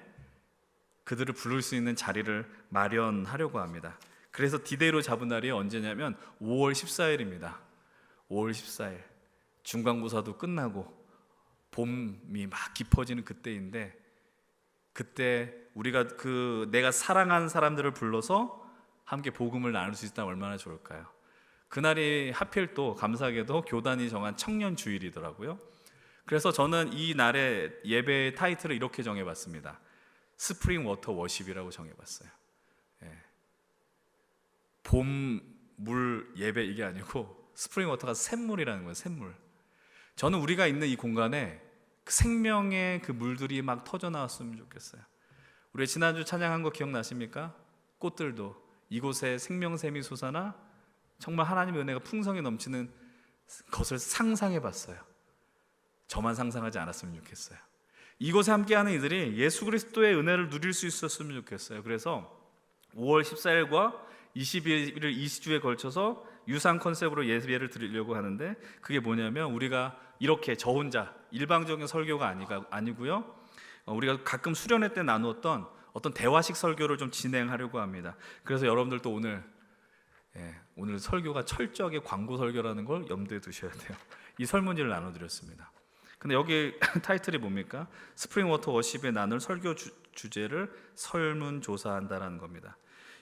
그들을 부를 수 있는 자리를 마련하려고 합니다. 그래서 디데이로 잡은 날이 언제냐면 5월 14일입니다. 5월 14일 중간고사도 끝나고 봄이 막 깊어지는 그때인데, 그때 우리가 내가 사랑하는 사람들을 불러서 함께 복음을 나눌 수 있다면 얼마나 좋을까요? 그날이 하필 또 감사하게도 교단이 정한 청년 주일이더라고요. 그래서 저는 이 날의 예배의 타이틀을 이렇게 정해봤습니다. 스프링 워터 워십이라고 정해봤어요. 봄, 물, 예배 이게 아니고 스프링 워터가 샘물이라는 거예요. 샘물. 저는 우리가 있는 이 공간에 그 생명의 그 물들이 막 터져 나왔으면 좋겠어요. 우리 지난주 찬양한 거 기억나십니까? 꽃들도 이곳에 생명샘이 솟아나 정말 하나님의 은혜가 풍성히 넘치는 것을 상상해 봤어요. 저만 상상하지 않았으면 좋겠어요. 이곳에 함께하는 이들이 예수 그리스도의 은혜를 누릴 수 있었으면 좋겠어요. 그래서 5월 14일과 21일 2주에 걸쳐서 유상 컨셉으로 예배를 드리려고 하는데, 그게 뭐냐면 우리가 이렇게 저 혼자 일방적인 설교가 아니고요, 우리가 가끔 수련회 때 나누었던 어떤 대화식 설교를 좀 진행하려고 합니다. 그래서 여러분들도 오늘 설교가 철저하게 광고 설교라는 걸 염두에 두셔야 돼요. 이 설문지를 나눠드렸습니다. 근데 여기 타이틀이 뭡니까? 스프링 워터 워십에 나눌 설교 주제를 설문조사한다라는 겁니다.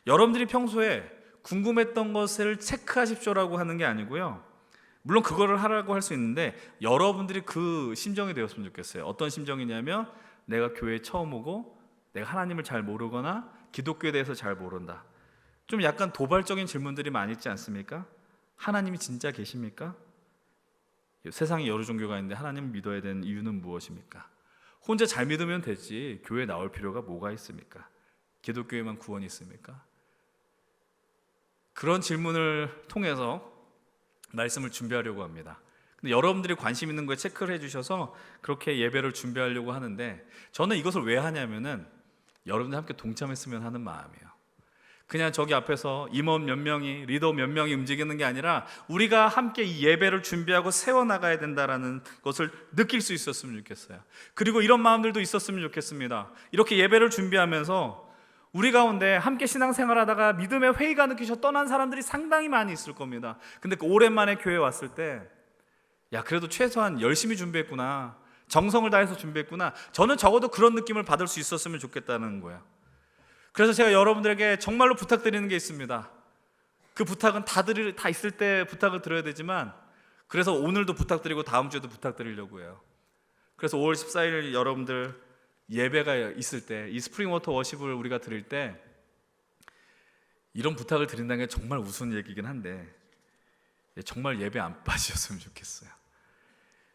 여러분들이 평소에 궁금했던 것을 체크하십시오라고 하는 게 아니고요, 물론 그거를 하라고 할 수 있는데 여러분들이 그 심정이 되었으면 좋겠어요. 어떤 심정이냐면 내가 교회에 처음 오고 내가 하나님을 잘 모르거나 기독교에 대해서 잘 모른다. 좀 약간 도발적인 질문들이 많이 있지 않습니까? 하나님이 진짜 계십니까? 세상에 여러 종교가 있는데 하나님을 믿어야 되는 이유는 무엇입니까? 혼자 잘 믿으면 되지 교회 나올 필요가 뭐가 있습니까? 기독교에만 구원이 있습니까? 그런 질문을 통해서 말씀을 준비하려고 합니다. 근데 여러분들이 관심 있는 거에 체크를 해주셔서 그렇게 예배를 준비하려고 하는데, 저는 이것을 왜 하냐면은 여러분들 함께 동참했으면 하는 마음이에요. 그냥 저기 앞에서 임원 몇 명이, 리더 몇 명이 움직이는 게 아니라 우리가 함께 이 예배를 준비하고 세워나가야 된다라는 것을 느낄 수 있었으면 좋겠어요. 그리고 이런 마음들도 있었으면 좋겠습니다. 이렇게 예배를 준비하면서 우리 가운데 함께 신앙생활하다가 믿음의 회의가 느끼셔 떠난 사람들이 상당히 많이 있을 겁니다. 근데 오랜만에 교회에 왔을 때 그래도 최소한 열심히 준비했구나, 정성을 다해서 준비했구나, 저는 적어도 그런 느낌을 받을 수 있었으면 좋겠다는 거예요. 그래서 제가 여러분들에게 정말로 부탁드리는 게 있습니다. 그 부탁은 다 있을 때 부탁을 드려야 되지만, 그래서 오늘도 부탁드리고 다음 주에도 부탁드리려고 해요. 그래서 5월 14일 여러분들 예배가 있을 때, 이 스프링 워터 워십을 우리가 드릴 때 이런 부탁을 드린다는 게 정말 우스운 얘기긴 한데, 정말 예배 안 빠지셨으면 좋겠어요.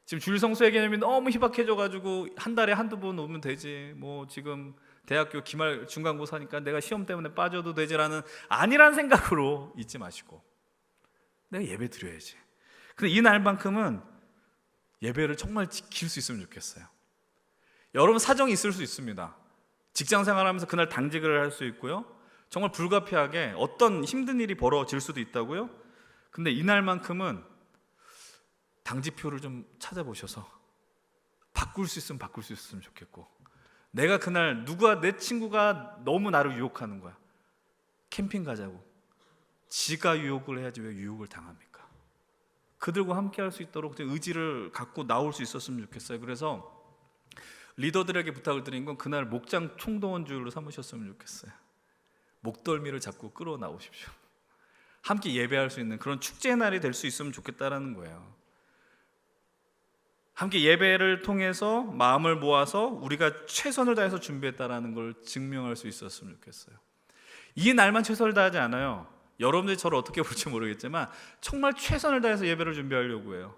지금 주일 성수의 개념이 너무 희박해져가지고 한 달에 한두 번 오면 되지, 뭐 지금 대학교 기말 중간고사니까 내가 시험 때문에 빠져도 되지라는 아니란 생각으로 있지 마시고 내가 예배 드려야지. 근데 이 날만큼은 예배를 정말 지킬 수 있으면 좋겠어요. 여러분 사정이 있을 수 있습니다. 직장 생활하면서 그날 당직을 할 수 있고요, 정말 불가피하게 어떤 힘든 일이 벌어질 수도 있다고요. 근데 이날만큼은 당직표를 좀 찾아보셔서 바꿀 수 있으면 바꿀 수 있으면 좋겠고, 내가 그날 내 친구가 너무 나를 유혹하는 거야, 캠핑 가자고. 지가 유혹을 해야지 왜 유혹을 당합니까? 그들과 함께 할 수 있도록 의지를 갖고 나올 수 있었으면 좋겠어요. 그래서 리더들에게 부탁을 드린 건 그날 목장 총동원 주일로 삼으셨으면 좋겠어요. 목덜미를 잡고 끌어 나오십시오. 함께 예배할 수 있는 그런 축제의 날이 될 수 있으면 좋겠다라는 거예요. 함께 예배를 통해서 마음을 모아서 우리가 최선을 다해서 준비했다라는 걸 증명할 수 있었으면 좋겠어요. 이 날만 최선을 다하지 않아요. 여러분들이 저를 어떻게 볼지 모르겠지만 정말 최선을 다해서 예배를 준비하려고 해요.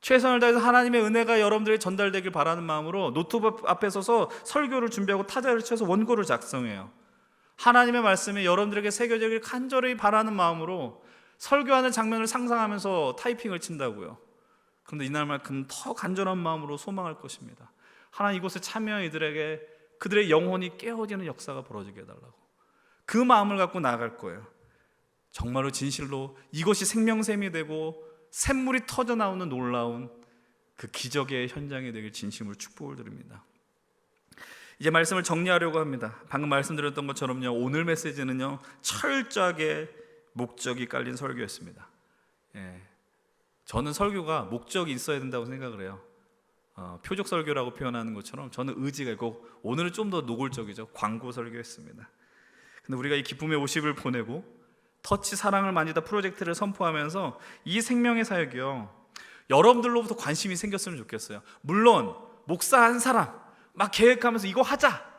최선을 다해서 하나님의 은혜가 여러분들에게 전달되길 바라는 마음으로 노트북 앞에 서서 설교를 준비하고 타자를 쳐서 원고를 작성해요. 하나님의 말씀이 여러분들에게 새겨지길 간절히 바라는 마음으로 설교하는 장면을 상상하면서 타이핑을 친다고요. 그런데 이날만큼 더 간절한 마음으로 소망할 것입니다. 하나님 이곳에 참여한 이들에게 그들의 영혼이 깨어지는 역사가 벌어지게 해달라고, 그 마음을 갖고 나아갈 거예요. 정말로 진실로 이것이 생명샘이 되고 샘물이 터져 나오는 놀라운 그 기적의 현장이 되길 진심으로 축복을 드립니다. 이제 말씀을 정리하려고 합니다. 방금 말씀드렸던 것처럼요, 오늘 메시지는요 철저하게 목적이 깔린 설교였습니다. 저는 설교가 목적이 있어야 된다고 생각을 해요. 표적 설교라고 표현하는 것처럼 저는 의지가 있고, 오늘은 좀 더 노골적이죠. 광고 설교했습니다. 근데 우리가 이 기쁨의 50을 보내고 터치 사랑을 만지다 프로젝트를 선포하면서 이 생명의 사역이요, 여러분들로부터 관심이 생겼으면 좋겠어요. 물론 목사 한 사람 막 계획하면서 이거 하자,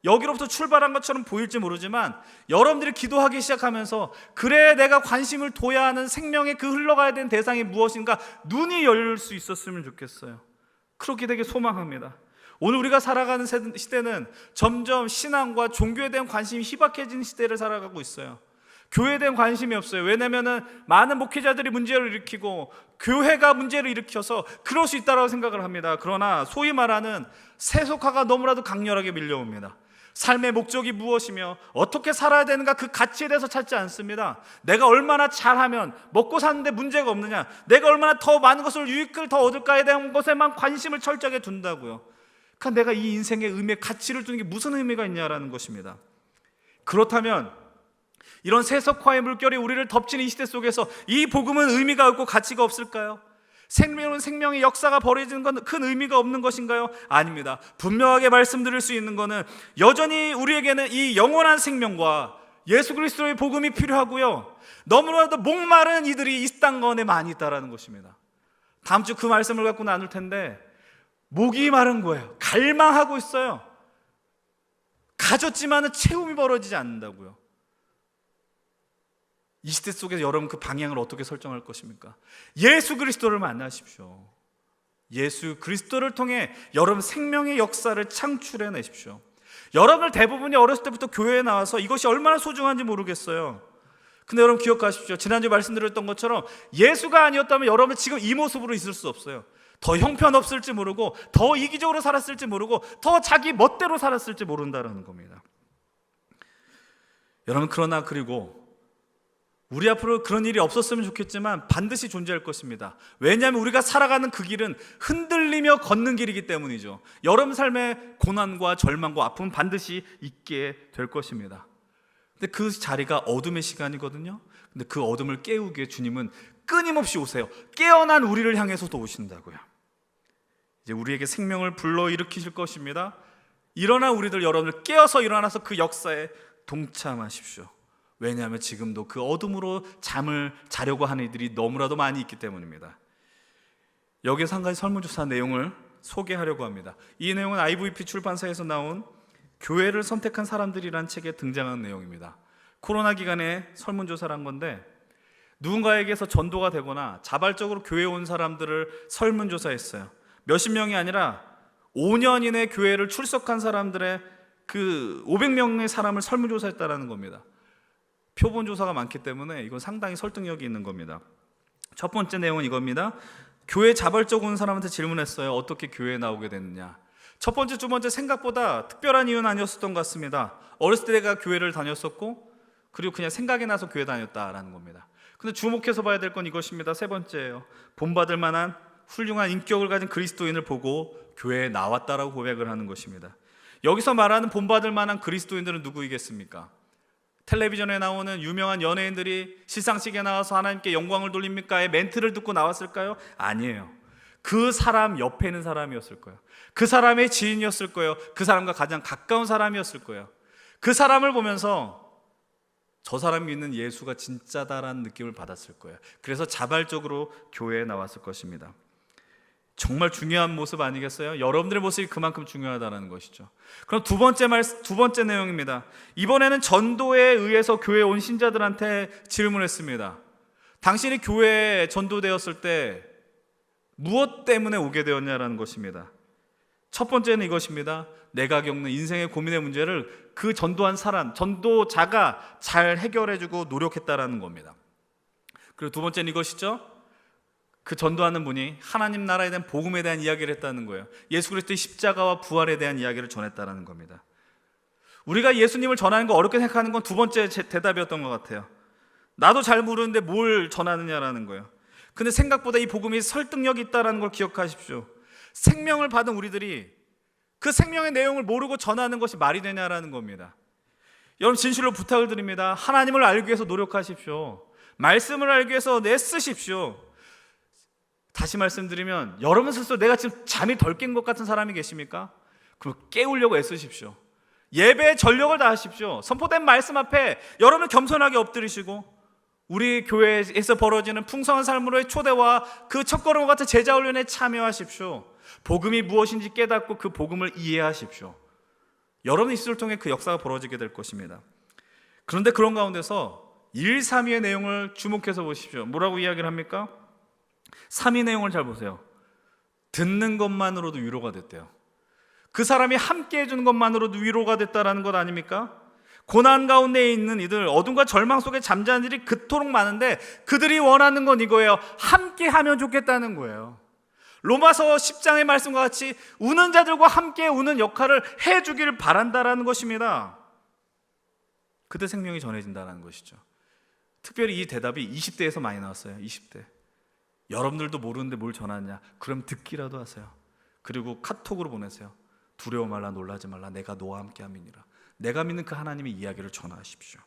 여기로부터 출발한 것처럼 보일지 모르지만 여러분들이 기도하기 시작하면서 그래 내가 관심을 둬야 하는 생명의 그 흘러가야 되는 대상이 무엇인가 눈이 열릴 수 있었으면 좋겠어요. 그렇게 되게 소망합니다. 오늘 우리가 살아가는 시대는 점점 신앙과 종교에 대한 관심이 희박해진 시대를 살아가고 있어요. 교회에 대한 관심이 없어요. 왜냐하면 많은 목회자들이 문제를 일으키고 교회가 문제를 일으켜서 그럴 수 있다고 생각을 합니다. 그러나 소위 말하는 세속화가 너무나도 강렬하게 밀려옵니다. 삶의 목적이 무엇이며 어떻게 살아야 되는가, 그 가치에 대해서 찾지 않습니다. 내가 얼마나 잘하면 먹고 사는데 문제가 없느냐, 내가 얼마나 더 많은 것을 유익을 더 얻을까에 대한 것에만 관심을 철저하게 둔다고요. 그러니까 내가 이 인생의 의미에 가치를 두는 게 무슨 의미가 있냐라는 것입니다. 그렇다면 이런 세속화의 물결이 우리를 덮치는 이 시대 속에서 이 복음은 의미가 없고 가치가 없을까요? 생명은 생명의 역사가 벌어지는 건 큰 의미가 없는 것인가요? 아닙니다. 분명하게 말씀드릴 수 있는 것은 여전히 우리에게는 이 영원한 생명과 예수 그리스도의 복음이 필요하고요, 너무나도 목마른 이들이 이 땅 가운데 많이 있다는 것입니다. 다음 주 그 말씀을 갖고 나눌 텐데, 목이 마른 거예요. 갈망하고 있어요. 가졌지만 채움이 벌어지지 않는다고요. 이 시대 속에서 여러분 그 방향을 어떻게 설정할 것입니까? 예수 그리스도를 만나십시오. 예수 그리스도를 통해 여러분 생명의 역사를 창출해 내십시오. 여러분들 대부분이 어렸을 때부터 교회에 나와서 이것이 얼마나 소중한지 모르겠어요. 근데 여러분 기억하십시오. 지난주에 말씀드렸던 것처럼 예수가 아니었다면 여러분 지금 이 모습으로 있을 수 없어요. 더 형편없을지 모르고, 더 이기적으로 살았을지 모르고, 더 자기 멋대로 살았을지 모른다는 겁니다. 여러분 그러나 그리고 우리 앞으로 그런 일이 없었으면 좋겠지만 반드시 존재할 것입니다. 왜냐하면 우리가 살아가는 그 길은 흔들리며 걷는 길이기 때문이죠. 여러분 삶의 고난과 절망과 아픔은 반드시 있게 될 것입니다. 근데 그 자리가 어둠의 시간이거든요. 근데 그 어둠을 깨우기 위해 주님은 끊임없이 오세요. 깨어난 우리를 향해서도 오신다고요. 이제 우리에게 생명을 불러일으키실 것입니다. 일어나 우리들 여러분들 깨어서 일어나서 그 역사에 동참하십시오. 왜냐하면 지금도 그 어둠으로 잠을 자려고 하는 이들이 너무나도 많이 있기 때문입니다. 여기서 한 가지 설문조사 내용을 소개하려고 합니다. 이 내용은 IVP 출판사에서 나온 교회를 선택한 사람들이란 책에 등장한 내용입니다. 코로나 기간에 설문조사를 한 건데 누군가에게서 전도가 되거나 자발적으로 교회에 온 사람들을 설문조사했어요. 몇십 명이 아니라 5년 이내 교회를 출석한 사람들의 그 500명의 사람을 설문조사했다라는 겁니다. 표본조사가 많기 때문에 이건 상당히 설득력이 있는 겁니다. 첫 번째 내용은 이겁니다. 교회 자발적으로 온 사람한테 질문했어요. 어떻게 교회에 나오게 됐느냐. 첫 번째, 두 번째 생각보다 특별한 이유는 아니었던 것 같습니다. 어렸을 때 내가 교회를 다녔었고 그리고 그냥 생각이 나서 교회 다녔다라는 겁니다. 근데 주목해서 봐야 될 건 이것입니다. 세 번째예요. 본받을 만한 훌륭한 인격을 가진 그리스도인을 보고 교회에 나왔다라고 고백을 하는 것입니다. 여기서 말하는 본받을 만한 그리스도인들은 누구이겠습니까? 텔레비전에 나오는 유명한 연예인들이 시상식에 나와서 하나님께 영광을 돌립니까의 멘트를 듣고 나왔을까요? 아니에요. 그 사람 옆에 있는 사람이었을 거예요. 그 사람의 지인이었을 거예요. 그 사람과 가장 가까운 사람이었을 거예요. 그 사람을 보면서 저 사람이 믿는 예수가 진짜다라는 느낌을 받았을 거예요. 그래서 자발적으로 교회에 나왔을 것입니다. 정말 중요한 모습 아니겠어요? 여러분들의 모습이 그만큼 중요하다는 것이죠. 그럼 두 번째 내용입니다. 이번에는 전도에 의해서 교회에 온 신자들한테 질문했습니다. 당신이 교회에 전도되었을 때 무엇 때문에 오게 되었냐라는 것입니다. 첫 번째는 이것입니다. 내가 겪는 인생의 고민의 문제를 그 전도한 사람, 전도자가 잘 해결해주고 노력했다라는 겁니다. 그리고 두 번째는 이것이죠. 그 전도하는 분이 하나님 나라에 대한 복음에 대한 이야기를 했다는 거예요. 예수 그리스도의 십자가와 부활에 대한 이야기를 전했다는 겁니다. 우리가 예수님을 전하는 거 어렵게 생각하는 건 두 번째 대답이었던 것 같아요. 나도 잘 모르는데 뭘 전하느냐라는 거예요. 근데 생각보다 이 복음이 설득력이 있다는 걸 기억하십시오. 생명을 받은 우리들이 그 생명의 내용을 모르고 전하는 것이 말이 되냐라는 겁니다. 여러분 진실로 부탁을 드립니다. 하나님을 알기 위해서 노력하십시오. 말씀을 알기 위해서 애쓰십시오. 다시 말씀드리면 여러분 스스로 내가 지금 잠이 덜 깬 것 같은 사람이 계십니까? 그럼 깨우려고 애쓰십시오. 예배에 전력을 다하십시오. 선포된 말씀 앞에 여러분 겸손하게 엎드리시고 우리 교회에서 벌어지는 풍성한 삶으로의 초대와 그 첫걸음 같은 제자 훈련에 참여하십시오. 복음이 무엇인지 깨닫고 그 복음을 이해하십시오. 여러분 입술을 통해 그 역사가 벌어지게 될 것입니다. 그런데 그런 가운데서 1, 3위의 내용을 주목해서 보십시오. 뭐라고 이야기를 합니까? 3위 내용을 잘 보세요. 듣는 것만으로도 위로가 됐대요. 그 사람이 함께 해주는 것만으로도 위로가 됐다라는 것 아닙니까? 고난 가운데 있는 이들, 어둠과 절망 속에 잠자는 일이 그토록 많은데 그들이 원하는 건 이거예요. 함께 하면 좋겠다는 거예요. 로마서 10장의 말씀과 같이 우는 자들과 함께 우는 역할을 해주기를 바란다라는 것입니다. 그때 생명이 전해진다는 것이죠. 특별히 이 대답이 20대에서 많이 나왔어요. 20대. 여러분들도 모르는데 뭘 전하냐? 그럼 듣기라도 하세요. 그리고 카톡으로 보내세요. 두려워 말라, 놀라지 말라, 내가 너와 함께 함이니라. 내가 믿는 그 하나님의 이야기를 전하십시오.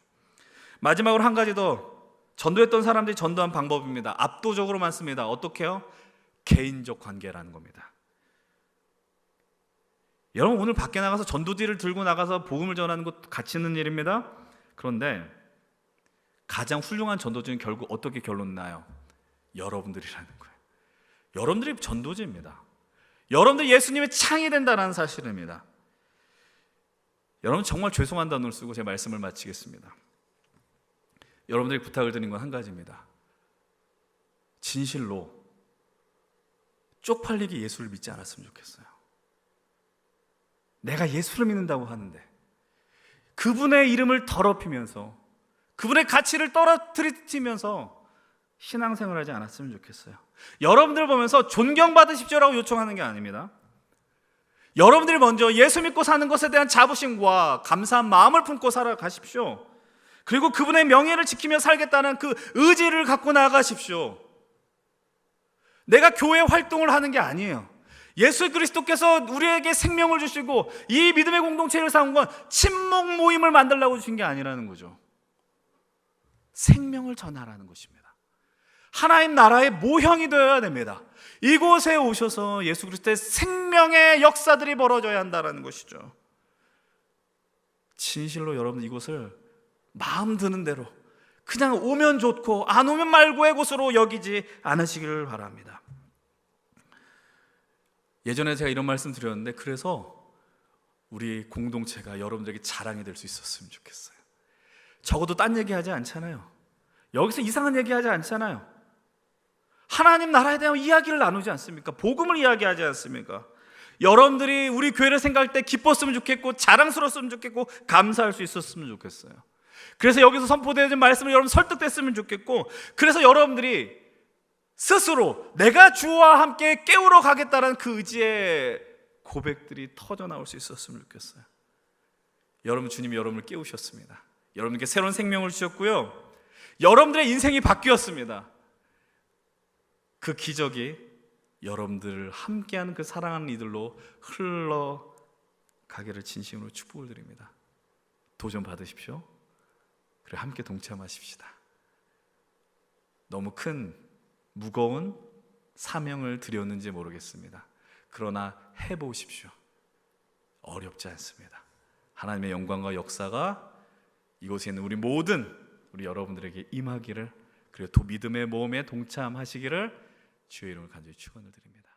마지막으로 한 가지 더, 전도했던 사람들이 전도한 방법입니다. 압도적으로 많습니다. 어떻게 해요? 개인적 관계라는 겁니다. 여러분 오늘 밖에 나가서 전도지를 들고 나가서 복음을 전하는 것 가치 있는 일입니다. 그런데 가장 훌륭한 전도지는 결국 어떻게 결론 나요? 여러분들이라는 거예요. 여러분들이 전도지입니다. 여러분들 예수님의 창이 된다는 사실입니다. 여러분 정말 죄송한 단어를 쓰고 제 말씀을 마치겠습니다. 여러분들이 부탁을 드린 건 한 가지입니다. 진실로 쪽팔리게 예수를 믿지 않았으면 좋겠어요. 내가 예수를 믿는다고 하는데 그분의 이름을 더럽히면서 그분의 가치를 떨어뜨리면서 신앙생활을 하지 않았으면 좋겠어요. 여러분들 보면서 존경받으십시오라고 요청하는 게 아닙니다. 여러분들이 먼저 예수 믿고 사는 것에 대한 자부심과 감사한 마음을 품고 살아가십시오. 그리고 그분의 명예를 지키며 살겠다는 그 의지를 갖고 나아가십시오. 내가 교회 활동을 하는 게 아니에요. 예수 그리스도께서 우리에게 생명을 주시고 이 믿음의 공동체를 세운 건 친목 모임을 만들려고 주신 게 아니라는 거죠. 생명을 전하라는 것입니다. 하나님 나라의 모형이 되어야 됩니다. 이곳에 오셔서 예수 그리스도의 생명의 역사들이 벌어져야 한다는 것이죠. 진실로 여러분 이곳을 마음 드는 대로 그냥 오면 좋고 안 오면 말고의 곳으로 여기지 않으시기를 바랍니다. 예전에 제가 이런 말씀 드렸는데 그래서 우리 공동체가 여러분들에게 자랑이 될 수 있었으면 좋겠어요. 적어도 딴 얘기하지 않잖아요. 여기서 이상한 얘기하지 않잖아요. 하나님 나라에 대한 이야기를 나누지 않습니까? 복음을 이야기하지 않습니까? 여러분들이 우리 교회를 생각할 때 기뻤으면 좋겠고 자랑스러웠으면 좋겠고 감사할 수 있었으면 좋겠어요. 그래서 여기서 선포되는 말씀을 여러분 설득됐으면 좋겠고, 그래서 여러분들이 스스로 내가 주와 함께 깨우러 가겠다는 그 의지의 고백들이 터져 나올 수 있었으면 좋겠어요. 여러분, 주님이 여러분을 깨우셨습니다. 여러분께 새로운 생명을 주셨고요, 여러분들의 인생이 바뀌었습니다. 그 기적이 여러분들을 함께하는 그 사랑하는 이들로 흘러가기를 진심으로 축복을 드립니다. 도전 받으십시오. 그리고 함께 동참하십시다. 너무 큰 무거운 사명을 드렸는지 모르겠습니다. 그러나 해보십시오. 어렵지 않습니다. 하나님의 영광과 역사가 이곳에 있는 우리 여러분들에게 임하기를, 그리고 믿음의 모험에 동참하시기를 주의 이름으로 간절히 축원을 드립니다.